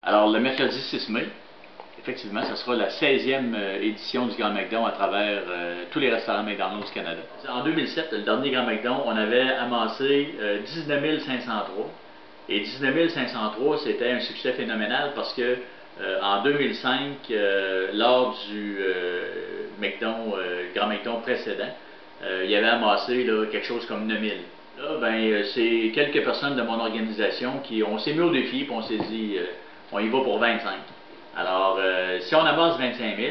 Alors, le mercredi 6 mai, effectivement, ce sera la 16e édition du Grand McDon à travers tous les restaurants McDonald's du Canada. En 2007, le dernier Grand McDon, on avait amassé 19 503. Et 19 503, c'était un succès phénoménal parce que en 2005, lors du Grand McDon précédent, il y avait amassé là, quelque chose comme 9 000. Là, ben, c'est quelques personnes de mon organisation on s'est mis au défi et on s'est dit, on y va pour 25. Alors, si on amasse 25 000,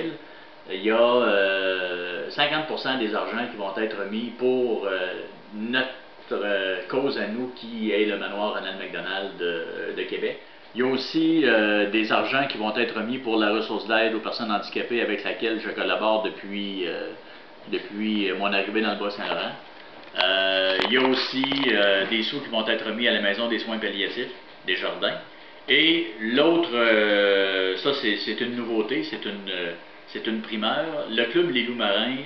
il y a 50% des argents qui vont être mis pour notre cause à nous, qui est le manoir Ronald McDonald de Québec. Il y a aussi des argents qui vont être mis pour la ressource d'aide aux personnes handicapées avec laquelle je collabore depuis mon arrivée dans le Bas-Saint-Laurent. Il y a aussi des sous qui vont être mis à la Maison des soins palliatifs des Jardins. Et l'autre, ça c'est une nouveauté, c'est une primeur. Le club Les Loups Marins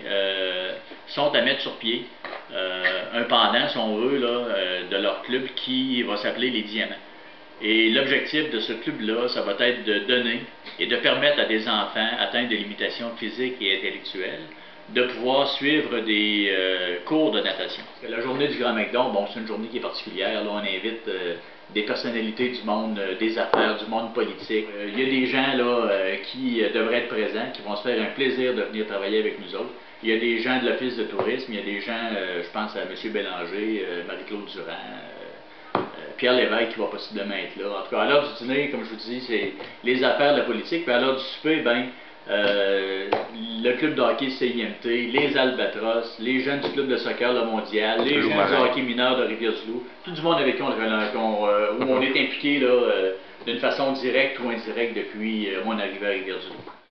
sont à mettre sur pied un pendant, si on veut, là, de leur club qui va s'appeler les Diamants. Et l'objectif de ce club-là, ça va être de donner et de permettre à des enfants atteints de limitations physiques et intellectuelles de pouvoir suivre des cours de natation. La journée du Grand McDon, bon, c'est une journée qui est particulière. Là, on invite des personnalités du monde des affaires, du monde politique. Il y a des gens là qui devraient être présents, qui vont se faire un plaisir de venir travailler avec nous autres. Il y a des gens de l'Office de tourisme, il y a des gens, je pense à M. Bélanger, Marie-Claude Durand, Pierre Lévesque qui va possiblement être là. En tout cas, à l'heure du dîner, comme je vous dis, c'est les affaires de la politique. Puis à l'heure du souper, ben, le club de hockey CIMT, les Albatros, les jeunes du club de soccer Le Mondial, les jeunes du hockey mineur de Rivière-du-Loup, tout du monde avec qui où on est impliqué d'une façon directe ou indirecte depuis mon arrivée à Rivière-du-Loup.